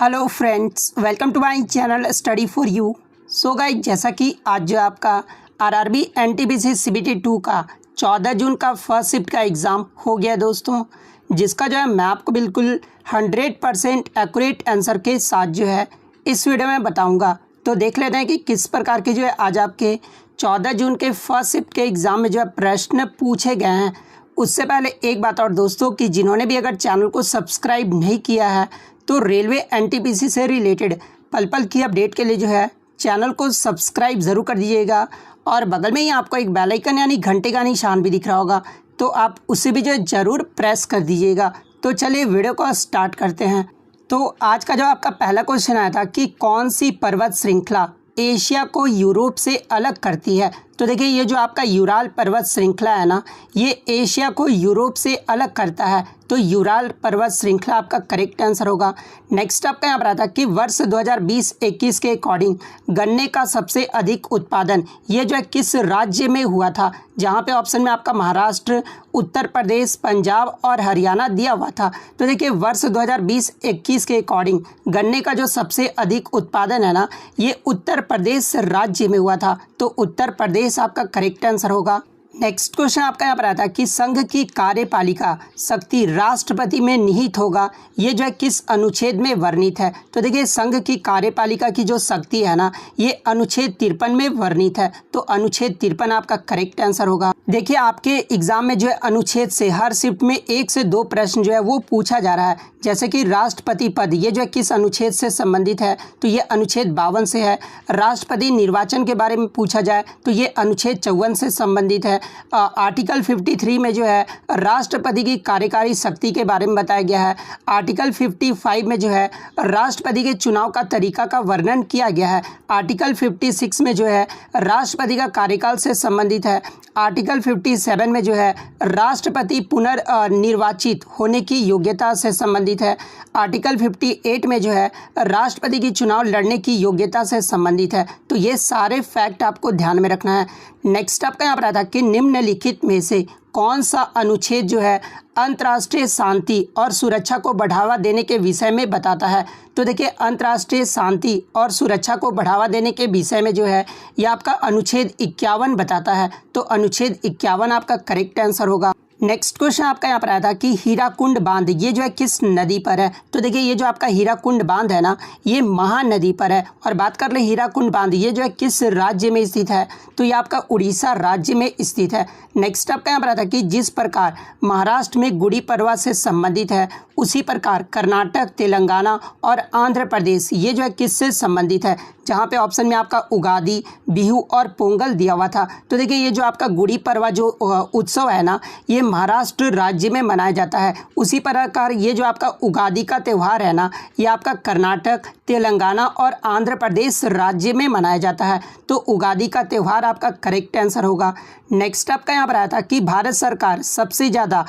Hello friends, welcome to my channel study for you. So guys, जैसा कि आज जो आपका आरआरबी एनटीपीसी सीबीटी 2 का 14 जून का फर्स्ट शिफ्ट का एग्ज़ाम हो गया दोस्तों, जिसका जो है मैं आपको बिल्कुल 100% एक्यूरेट आंसर के साथ जो है इस वीडियो में बताऊंगा। तो देख लेते हैं कि किस प्रकार के जो है आज आपके 14 जून के फर्स्ट शिफ्ट के एग्ज़ाम में जो है प्रश्न पूछे गए हैं। उससे पहले एक बात और दोस्तों, कि जिन्होंने भी अगर चैनल को सब्सक्राइब नहीं किया है तो रेलवे एनटीपीसी से रिलेटेड पल पल की अपडेट के लिए जो है चैनल को सब्सक्राइब ज़रूर कर दीजिएगा। और बगल में ही आपको एक बेल आइकन यानी घंटे का निशान भी दिख रहा होगा, तो आप उसे भी जो है ज़रूर प्रेस कर दीजिएगा। तो चलिए वीडियो को स्टार्ट करते हैं। तो आज का जो आपका पहला क्वेश्चन आया था कि कौन सी पर्वत श्रृंखला एशिया को यूरोप से अलग करती है। तो देखिए, ये जो आपका यूराल पर्वत श्रृंखला है ना, ये एशिया को यूरोप से अलग करता है। तो यूराल पर्वत श्रृंखला आपका करेक्ट आंसर होगा। नेक्स्ट आपका यहाँ पर आता है कि वर्ष 2020-21 के अकॉर्डिंग गन्ने का सबसे अधिक उत्पादन ये जो है किस राज्य में हुआ था। जहाँ पे ऑप्शन में आपका महाराष्ट्र, उत्तर प्रदेश, पंजाब और हरियाणा दिया हुआ था। तो देखिए, वर्ष 2020-21 के अकॉर्डिंग गन्ने का जो सबसे अधिक उत्पादन है ना, ये उत्तर प्रदेश राज्य में हुआ था। तो उत्तर प्रदेश आपका करेक्ट आंसर होगा। नेक्स्ट क्वेश्चन आपका यहाँ पर आता है कि संघ की कार्यपालिका शक्ति राष्ट्रपति में निहित होगा, ये जो है किस अनुच्छेद में वर्णित है। तो देखिए, संघ की कार्यपालिका की जो शक्ति है ना, ये अनुच्छेद 53 में वर्णित है। तो अनुच्छेद 53 आपका करेक्ट आंसर होगा। देखिए, आपके एग्जाम में जो है अनुच्छेद से हर शिफ्ट में 1 से 2 प्रश्न जो है वो पूछा जा रहा है। जैसे कि राष्ट्रपति पद, ये जो है किस अनुच्छेद से संबंधित है, तो ये अनुच्छेद 52 से है। राष्ट्रपति निर्वाचन के बारे में पूछा जाए तो ये अनुच्छेद 54 से संबंधित है। आर्टिकल 53 में जो है राष्ट्रपति की कार्यकारी शक्ति के बारे में बताया गया है। आर्टिकल 55 में जो है राष्ट्रपति के चुनाव का तरीका का वर्णन किया गया है। आर्टिकल 56 में जो है राष्ट्रपति का कार्यकाल से संबंधित है। आर्टिकल 57 में जो है राष्ट्रपति पुनर्निर्वाचित होने की योग्यता से संबंधित है। आर्टिकल 58 में जो है राष्ट्रपति की चुनाव लड़ने की योग्यता से संबंधित है। तो ये सारे फैक्ट आपको ध्यान में रखना है। नेक्स्ट आपका यहाँ पर आता है कि निम्नलिखित में से कौन सा अनुच्छेद जो है अंतर्राष्ट्रीय शांति और सुरक्षा को बढ़ावा देने के विषय में बताता है। तो देखिए, अंतर्राष्ट्रीय शांति और सुरक्षा को बढ़ावा देने के विषय में जो है ये आपका अनुच्छेद 51 बताता है। तो अनुच्छेद 51 आपका करेक्ट आंसर होगा। नेक्स्ट क्वेश्चन आपका यहाँ पर आया था कि हीराकुंड बांध ये जो है किस नदी पर है। तो देखिए, ये जो आपका हीराकुंड बांध है ना, ये महानदी पर है। और बात कर ले हीराकुंड बांध ये जो है किस राज्य में स्थित है, तो ये आपका उड़ीसा राज्य में स्थित है। नेक्स्ट आपका यहाँ पर आता है कि जिस प्रकार महाराष्ट्र में गुड़ी पड़वा से संबंधित है, उसी प्रकार कर्नाटक, तेलंगाना और आंध्र प्रदेश ये जो है किससे संबंधित है। जहाँ पे ऑप्शन में आपका उगादी, बिहू और पोंगल दिया हुआ था। तो देखिए, ये जो आपका गुड़ी पड़वा जो उत्सव है ना, ये महाराष्ट्र राज्य में मनाया जाता है। उसी प्रकार ये जो आपका उगादी का त्यौहार है ना, ये आपका कर्नाटक, तेलंगाना और आंध्र प्रदेश राज्य में मनाया जाता है। तो उगादी का त्यौहार आपका करेक्ट आंसर होगा। नेक्स्ट आपका यहाँ पर आया था कि भारत सरकार सबसे ज़्यादा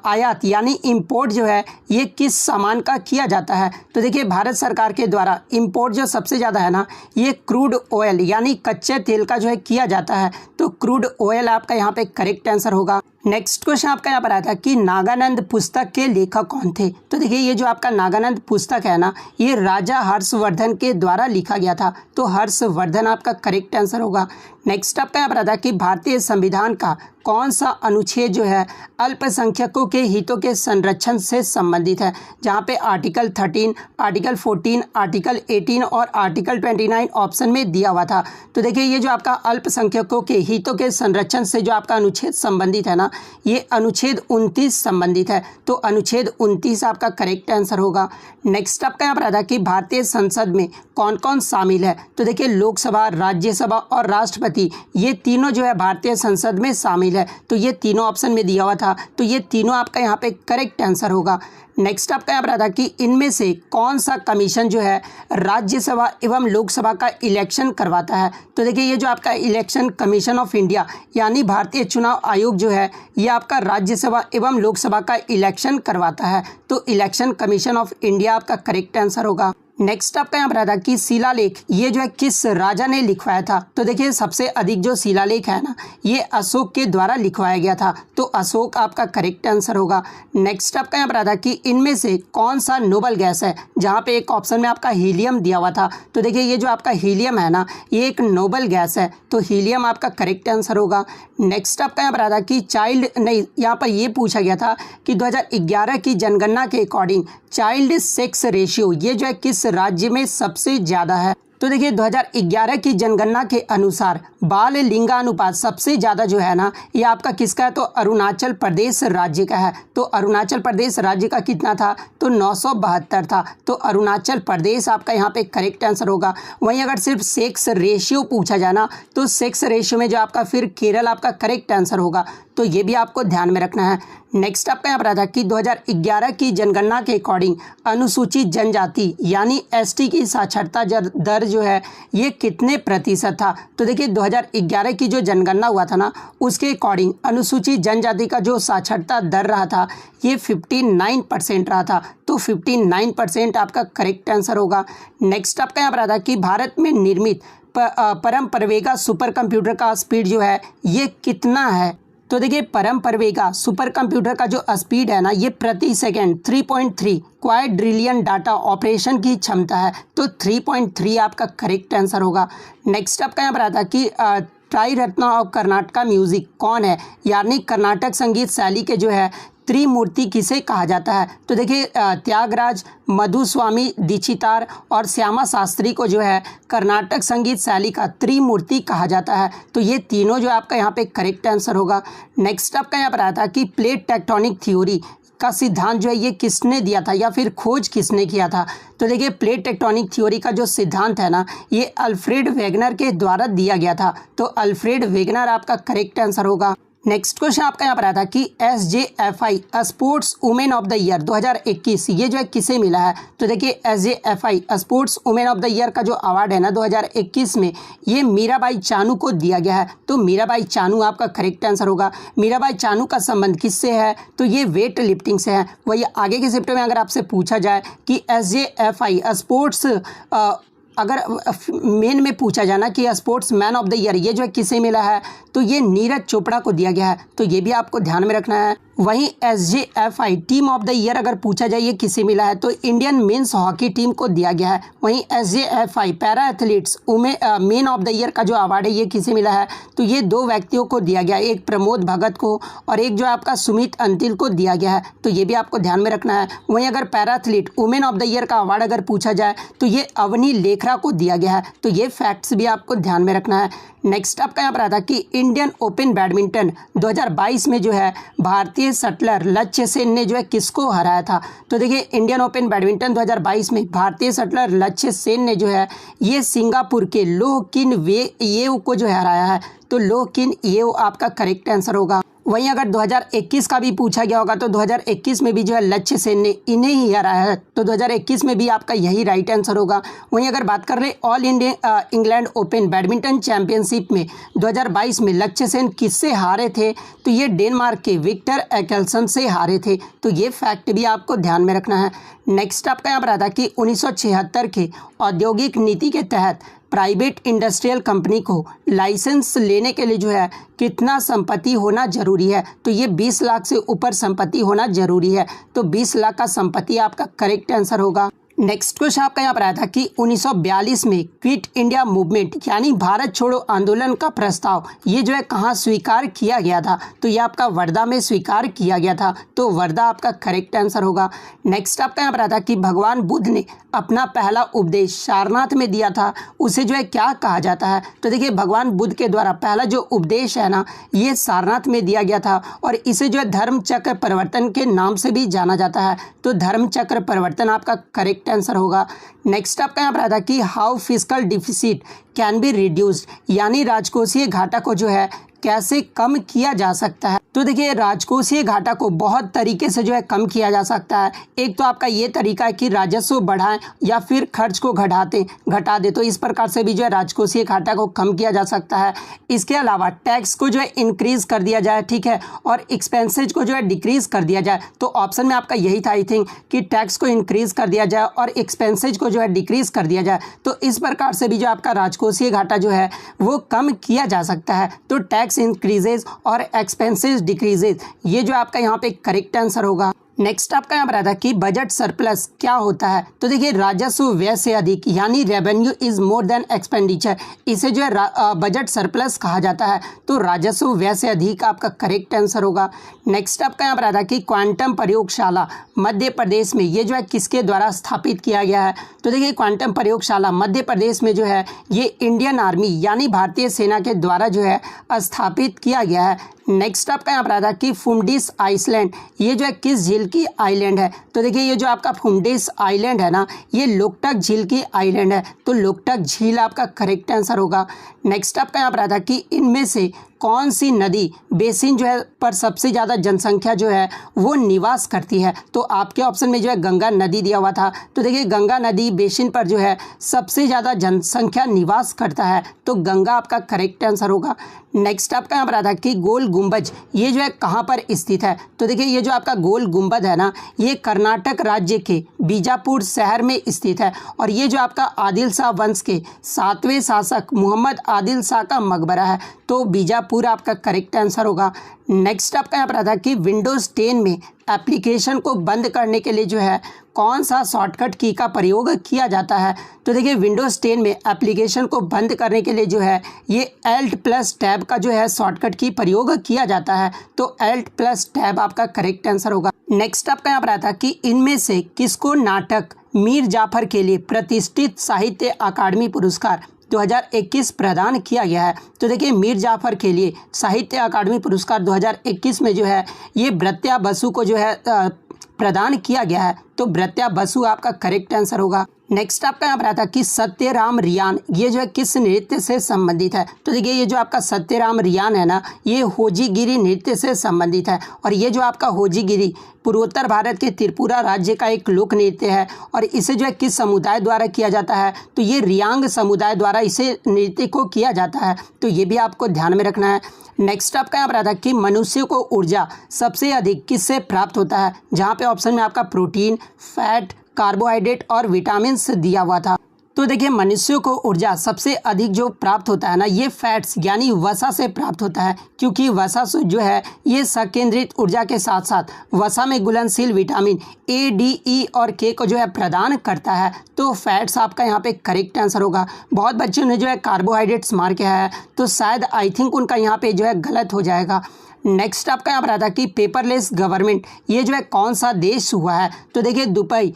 आयात यानी इंपोर्ट जो है ये किस सामान का किया जाता है। तो देखिए, भारत सरकार के द्वारा इंपोर्ट जो सबसे ज़्यादा है ना, ये क्रूड ऑयल यानी कच्चे तेल का जो है किया जाता है। तो क्रूड ऑयल आपका यहाँ पे करेक्ट आंसर होगा। नेक्स्ट क्वेश्चन आपका यहाँ पर आया था कि नागानंद पुस्तक के लेखक कौन थे। तो देखिए, ये जो आपका नागानंद पुस्तक है ना, ये राजा हर्षवर्धन के द्वारा लिखा गया था। तो हर्षवर्धन आपका करेक्ट आंसर होगा। नेक्स्ट आपका यहाँ पर आता है कि भारतीय संविधान का कौन सा अनुच्छेद जो है अल्पसंख्यकों के हितों के संरक्षण से संबंधित है। जहाँ पे आर्टिकल 13, आर्टिकल 14, आर्टिकल 18 और आर्टिकल 29 ऑप्शन में दिया हुआ था। तो देखिए, ये जो आपका अल्पसंख्यकों के हितों के संरक्षण से जो आपका अनुच्छेद संबंधित है ना, ये अनुच्छेद 29 संबंधित है। तो अनुच्छेद 29 आपका करेक्ट आंसर होगा। नेक्स्ट आपका यहाँ पर आता है कि भारतीय संसद में कौन कौन शामिल है। तो देखिए, लोकसभा, राज्यसभा और राष्ट्रपति ये तीनों जो है भारतीय संसद में शामिल है। तो ये तीनों ऑप्शन में दिया हुआ था। तो ये तीनों आपका यहाँ पे करेक्ट आंसर होगा। नेक्स्ट आपका यहाँ पर आता है कि इनमें से कौन सा कमीशन जो है राज्यसभा एवं लोकसभा का इलेक्शन करवाता है। तो देखिए, ये जो आपका इलेक्शन कमीशन ऑफ इंडिया यानी भारतीय चुनाव आयोग जो है ये आपका राज्यसभा एवं लोकसभा का इलेक्शन करवाता है। तो इलेक्शन कमीशन ऑफ इंडिया आपका करेक्ट आंसर होगा। नेक्स्ट आपका यहाँ पर आता है कि शिलालेख ये जो है किस राजा ने लिखवाया था। तो देखिए सबसे अधिक जो शिलालेख है ना ये अशोक के द्वारा लिखवाया गया था, तो अशोक आपका करेक्ट आंसर होगा। नेक्स्ट आपका यहाँ पर आता है कि इनमें से कौन सा नोबल गैस है, जहाँ पे एक ऑप्शन में आपका हीलियम दिया हुआ था। तो देखिए ये जो आपका हीलियम है ना ये एक नोबल गैस है, तो हीलियम आपका करेक्ट आंसर होगा। नेक्स्ट आपका यहाँ पर आता है कि चाइल्ड नहीं, यहाँ पर ये पूछा गया था कि 2011 की जनगणना के अकॉर्डिंग चाइल्ड सेक्स रेशियो ये जो है किस राज्य में सबसे ज़्यादा है। तो देखिए 2011 की जनगणना के अनुसार बाल लिंगानुपात सबसे ज़्यादा जो है ना ये आपका किसका है, तो अरुणाचल प्रदेश राज्य का है। तो अरुणाचल प्रदेश राज्य का कितना था, तो 972 था, तो अरुणाचल प्रदेश आपका यहाँ पे करेक्ट आंसर होगा। वहीं अगर सिर्फ सेक्स रेशियो पूछा जाए ना तो सेक्स रेशियो में जो आपका फिर केरल आपका करेक्ट आंसर होगा, तो ये भी आपको ध्यान में रखना है। नेक्स्ट आपका यहाँ पर आता है कि 2011 की जनगणना के अकॉर्डिंग अनुसूचित जनजाति यानी एसटी की साक्षरता दर जो है ये कितने प्रतिशत था। तो देखिए 2011 की जो जनगणना हुआ था ना उसके अकॉर्डिंग अनुसूचित जनजाति का जो साक्षरता दर रहा था ये 59% रहा था, तो 59% आपका करेक्ट आंसर होगा। नेक्स्ट आपका यहाँ पर आता है कि भारत में निर्मित परम परवेगा सुपर कंप्यूटर का स्पीड जो है ये कितना है। तो देखिए परम परवेगा सुपर कंप्यूटर का जो स्पीड है ना ये प्रति सेकंड 3.3 क्वाड्रिलियन डाटा ऑपरेशन की क्षमता है, तो 3.3 आपका करेक्ट आंसर होगा। नेक्स्ट आपका यहाँ पर आता है कि try Ratna of Karnataka music कौन है, यानी कर्नाटक संगीत शैली के जो है त्रिमूर्ति किसे कहा जाता है। तो देखिए त्यागराज, मधुस्वामी दीक्षितार और श्यामा शास्त्री को जो है कर्नाटक संगीत शैली का त्रिमूर्ति कहा जाता है, तो ये तीनों जो आपका यहाँ पे करेक्ट आंसर होगा। नेक्स्ट आपका यहाँ पर आता है कि प्लेट टेक्टोनिक थ्योरी का सिद्धांत जो है ये किसने दिया था या फिर खोज किसने किया था। तो देखिए प्लेट टेक्टोनिक थ्योरी का जो सिद्धांत है ना ये अल्फ्रेड वेगनर के द्वारा दिया गया था, तो अल्फ्रेड वेगनर आपका करेक्ट आंसर होगा। नेक्स्ट क्वेश्चन आपका यहाँ पर आता है कि SJFI sports women of the year 2021 ये जो है किसे मिला है। तो देखिए SJFI sports women of the year का जो अवार्ड है ना 2021 में ये मीराबाई चानू को दिया गया है, तो मीराबाई चानू आपका करेक्ट आंसर होगा। मीराबाई चानू का संबंध किससे है, तो ये वेट लिफ्टिंग से है। वही आगे के शिफ्ट में अगर आपसे पूछा जाए कि SJFI स्पोर्ट्स अगर मेन में पूछा जाना कि sports man of the year ये जो है किसे मिला है, तो ये नीरज चोपड़ा को दिया गया है, तो ये भी आपको ध्यान में रखना है। वहीं SJFI team of the year अगर पूछा जाए ये किसे मिला है, तो इंडियन मेंस हॉकी टीम को दिया गया है। वहीं SJFI para athletes main of the year का जो अवार्ड है ये किसे मिला है, तो ये दो व्यक्तियों को दिया गया है, एक प्रमोद भगत को और एक जो आपका सुमित अंतिल को दिया गया है, तो ये भी आपको ध्यान में रखना है। वहीं अगर para athlete women of the year का अवार्ड अगर पूछा जाए तो ये अवनी लेखरा को दिया गया है, तो ये फैक्ट्स भी आपको ध्यान में रखना है। नेक्स्ट आपका यहाँ पर आता है कि इंडियन ओपन बैडमिंटन 2022 में जो है भारतीय शटलर लक्ष्य सेन ने जो है किसको हराया था। तो देखिए इंडियन ओपन बैडमिंटन 2022 में भारतीय शटलर लक्ष्य सेन ने जो है ये सिंगापुर के लो किन येव को जो है हराया है, तो लो किन येव आपका करेक्ट आंसर होगा। वहीं अगर 2021 का भी पूछा गया होगा तो 2021 में भी जो है लक्ष्य सेन ने इन्हें ही हराया है, तो 2021 में भी आपका यही राइट आंसर होगा। वहीं अगर बात कर रहे all India England open badminton championship में 2022 में लक्ष्य सेन किससे हारे थे, तो ये डेनमार्क के विक्टर एक्सेल्सन से हारे थे, तो ये फैक्ट भी आपको ध्यान में रखना है। नेक्स्ट आपका यहाँ पर आता है कि 1976 के औद्योगिक नीति के तहत प्राइवेट इंडस्ट्रियल कंपनी को लाइसेंस लेने के लिए जो है कितना संपत्ति होना जरूरी है, तो ये 20 लाख से ऊपर संपत्ति होना जरूरी है, तो 20 लाख का संपत्ति आपका करेक्ट आंसर होगा। नेक्स्ट क्वेश्चन आपका यहाँ पर आया था कि 1942 में क्विट इंडिया मूवमेंट यानी भारत छोड़ो आंदोलन का प्रस्ताव ये जो है कहाँ स्वीकार किया गया था, तो ये आपका वर्धा में स्वीकार किया गया था, तो वर्धा आपका करेक्ट आंसर होगा। नेक्स्ट आपका यहाँ पर आया था कि भगवान बुद्ध ने अपना पहला उपदेश सारनाथ में दिया था, उसे जो है क्या कहा जाता है। तो देखिए भगवान बुद्ध के द्वारा पहला जो उपदेश है ना ये सारनाथ में दिया गया था और इसे जो है धर्म चक्र परिवर्तन के नाम से भी जाना जाता है, तो धर्म चक्र परिवर्तन आपका करेक्ट आंसर होगा। नेक्स्ट आपका यहाँ पर आता है कि how fiscal deficit can be reduced, यानी राजकोषीय घाटा को जो है कैसे कम किया जा सकता है। तो देखिए राजकोषीय घाटा को बहुत तरीके से जो है कम किया जा सकता है। एक तो आपका ये तरीका है कि राजस्व बढ़ाएं या फिर खर्च को घटा दे, तो इस प्रकार से भी जो है राजकोषीय घाटा को कम किया जा सकता है। इसके अलावा टैक्स को जो है इंक्रीज कर दिया जाए, ठीक है, और एक्सपेंसेज को जो है डिक्रीज कर दिया जाए। तो ऑप्शन में आपका यही था आई थिंक कि टैक्स को इंक्रीज कर दिया जाए और एक्सपेंसेज को जो है डिक्रीज कर दिया जाए। तो इस प्रकार से भी जो आपका राजकोषीय घाटा जो है वो कम किया जा सकता है। तो टैक्स इंक्रीजेज और एक्सपेंसेज डिक्रीजेज, ये जो आपका यहाँ पे करेक्ट आंसर होगा। नेक्स्ट आपका यहाँ पर आता है कि बजट सरप्लस क्या होता है। तो देखिए राजस्व व्यय से अधिक यानी revenue is more than expenditure, इसे जो है बजट सरप्लस कहा जाता है। तो राजस्व व्यय से अधिक आपका करेक्ट आंसर होगा। नेक्स्ट आपका यहाँ पर आता है कि क्वांटम प्रयोगशाला मध्य प्रदेश में ये जो है किसके द्वारा स्थापित किया गया है। तो देखिए क्वांटम प्रयोगशाला मध्य प्रदेश में जो है ये इंडियन आर्मी यानी भारतीय सेना के द्वारा जो है स्थापित किया गया है। नेक्स्ट आपका यहाँ पर आता है कि फुंडिस आइसलैंड ये जो है किस झील की आइलैंड है। तो देखिए ये जो आपका फुंडिस आइलैंड है ना, ये लोकटक झील की आइलैंड है। तो लोकटक झील आपका करेक्ट आंसर होगा। नेक्स्ट आपका यहाँ पर आता है कि इनमें से कौन सी नदी बेसिन जो है पर सबसे ज़्यादा जनसंख्या जो है वो निवास करती है। तो आपके ऑप्शन में जो है गंगा नदी दिया हुआ था। तो देखिए गंगा नदी बेसिन पर जो है सबसे ज़्यादा जनसंख्या निवास करता है। तो गंगा आपका करेक्ट आंसर होगा। नेक्स्ट आपका यहाँ पर आता है कि गोल गुंबज ये जो है कहाँ पर स्थित है। तो देखिए ये जो आपका गोल गुंबद है ना, ये कर्नाटक राज्य के बीजापुर शहर में स्थित है और ये जो आपका आदिल शाह वंश के 7वें शासक मोहम्मद आदिल शाह का मकबरा है। तो बीजापुर आपका करेक्ट आंसर होगा। नेक्स्ट आपका यहाँ पर आता है कि विंडोज़ 10 में एप्लीकेशन को बंद करने के लिए जो है कौन सा शॉर्टकट की का प्रयोग किया जाता है। तो देखिए विंडोज़ 10 में एप्लीकेशन को बंद करने के लिए जो है ये Alt+Tab का जो है शॉर्टकट की प्रयोग किया जाता है। तो Alt+Tab आपका करेक्ट आंसर होगा। नेक्स्ट आपका यहाँ पर आता है कि इनमें से किसको नाटक मीर जाफर के लिए प्रतिष्ठित साहित्य अकादमी पुरस्कार 2021 प्रदान किया गया है। तो देखिए मीर जाफर के लिए साहित्य अकादमी पुरस्कार 2021 में जो है ये ब्रत्या बसु को जो है प्रदान किया गया है। तो ब्रत्या बसु आपका करेक्ट आंसर होगा। नेक्स्ट आपका यहाँ पर आता है कि सत्यराम रियान ये जो है किस नृत्य से संबंधित है। तो देखिए ये जो आपका सत्यराम रियान है ना, ये होजीगिरी नृत्य से संबंधित है और ये जो आपका होजीगिरी पूर्वोत्तर भारत के त्रिपुरा राज्य का एक लोक नृत्य है और इसे जो है किस समुदाय द्वारा किया जाता है। तो ये रियांग समुदाय द्वारा इसे नृत्य को किया जाता है। तो ये भी आपको ध्यान में रखना है। नेक्स्ट आपका यहाँ पर आता है कि मनुष्य को ऊर्जा सबसे अधिक किससे प्राप्त होता है, जहाँ पे ऑप्शन में आपका प्रोटीन, फैट, कार्बोहाइड्रेट और विटामिन दिया हुआ था। तो देखिए मनुष्य को ऊर्जा सबसे अधिक जो प्राप्त होता है ना, ये फैट्स यानी वसा से प्राप्त होता है, क्योंकि वसा जो है ये संकेंद्रित ऊर्जा के साथ साथ वसा में घुलनशील विटामिन A, D, E और K को जो है प्रदान करता है। तो फैट्स आपका यहाँ पे करेक्ट आंसर होगा। बहुत बच्चों ने जो है कार्बोहाइड्रेट्स मार के है, तो शायद आई थिंक उनका यहाँ पे जो है गलत हो जाएगा। नेक्स्ट आपका यहाँ पर आता है कि पेपरलेस गवर्नमेंट ये जो है कौन सा देश हुआ है। तो देखिए दुबई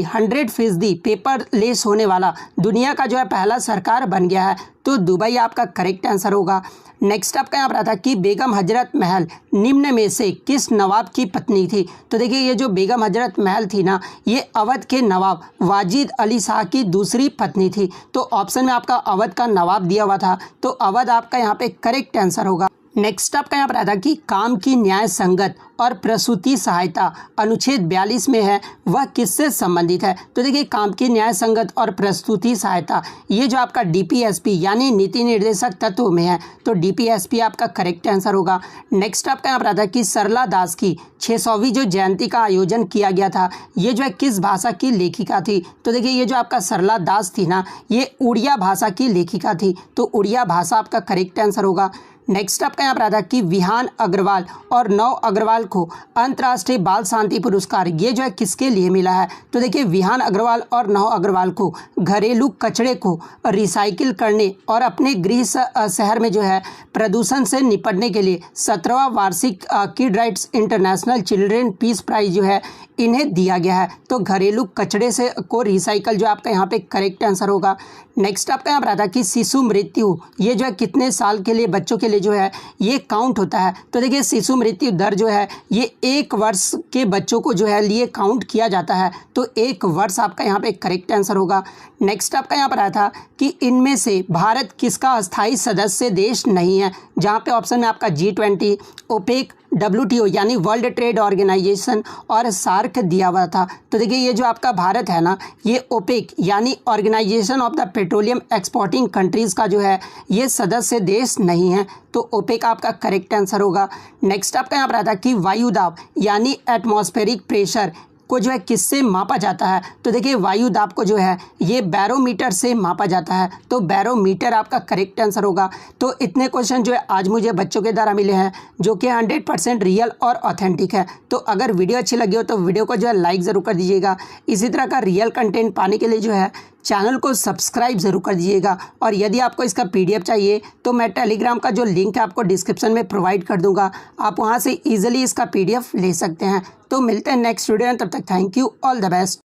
100% पेपरलेस होने वाला दुनिया का जो है पहला सरकार बन गया है। तो दुबई आपका करेक्ट आंसर होगा। नेक्स्ट आपका यहाँ पर आता है कि बेगम हजरत महल निम्न में से किस नवाब की पत्नी थी। तो देखिए ये जो बेगम हजरत महल थी ना, ये अवध के नवाब वाजिद अली शाह की दूसरी पत्नी थी। तो ऑप्शन में आपका अवध का नवाब दिया हुआ था। तो अवध आपका यहाँ पे करेक्ट आंसर होगा। नेक्स्ट आपका यहाँ पर आता है कि काम की न्याय संगत और प्रसूति सहायता अनुच्छेद 42 में है, वह किससे संबंधित है। तो देखिए काम की न्याय संगत और प्रसूति सहायता ये जो आपका DPSP यानी नीति निर्देशक तत्व में है। तो DPSP आपका करेक्ट आंसर होगा। नेक्स्ट आपका यहाँ पर आता है कि सरला दास की 600वीं जो जयंती का आयोजन किया गया था, ये जो है किस भाषा की लेखिका थी। तो देखिए ये जो आपका सरला दास थी ना, ये उड़िया भाषा की लेखिका थी। तो उड़िया भाषा आपका करेक्ट आंसर होगा। नेक्स्ट आपका यहाँ पर आता है कि विहान अग्रवाल और नव अग्रवाल को अंतर्राष्ट्रीय बाल शांति पुरस्कार ये जो है किसके लिए मिला है। तो देखिए विहान अग्रवाल और नव अग्रवाल को घरेलू कचरे को रिसाइकिल करने और अपने गृह शहर में जो है प्रदूषण से निपटने के लिए 17वां वार्षिक Kid Rights International Children Peace Prize जो है इन्हें दिया गया है। तो घरेलू कचरे से को रिसाइकल जो आपका यहाँ पे करेक्ट आंसर होगा। नेक्स्ट आपका यहाँ पर आता है कि शिशु मृत्यु ये जो है कितने साल के लिए बच्चों के लिए जो है ये काउंट होता है। तो देखिए शिशु मृत्यु दर जो है ये 1 वर्ष के बच्चों को जो है लिए काउंट किया जाता है। तो 1 वर्ष आपका यहाँ पे करेक्ट आंसर होगा। नेक्स्ट आपका यहाँ पर आया था कि इनमें से भारत किसका अस्थायी सदस्य देश नहीं है, जहाँ पे ऑप्शन में आपका G20, ओपेक, WTO यानी वर्ल्ड ट्रेड ऑर्गेनाइजेशन और सार्क दिया हुआ था। तो देखिए ये जो आपका भारत है ना, ये ओपेक यानी Organization of the Petroleum Exporting Countries का जो है ये सदस्य देश नहीं है। तो ओपेक आपका करेक्ट आंसर होगा। नेक्स्ट आपका यहाँ पर आता है कि वायु दाब यानी एटमॉस्फेरिक प्रेशर को जो है किससे मापा जाता है। तो देखिए वायु दाब को जो है ये बैरोमीटर से मापा जाता है। तो बैरोमीटर आपका करेक्ट आंसर होगा। तो इतने क्वेश्चन जो है आज मुझे बच्चों के द्वारा मिले हैं जो कि 100% रियल और ऑथेंटिक है। तो अगर वीडियो अच्छी लगी हो तो वीडियो को जो है लाइक ज़रूर कर दीजिएगा। इसी तरह का रियल कंटेंट पाने के लिए जो है चैनल को सब्सक्राइब ज़रूर कर दीजिएगा। और यदि आपको इसका PDF चाहिए तो मैं टेलीग्राम का जो लिंक है आपको डिस्क्रिप्शन में प्रोवाइड कर दूंगा, आप वहां से ईजिली इसका PDF ले सकते हैं। तो मिलते हैं नेक्स्ट वीडियो में, तब तक thank you, all the best.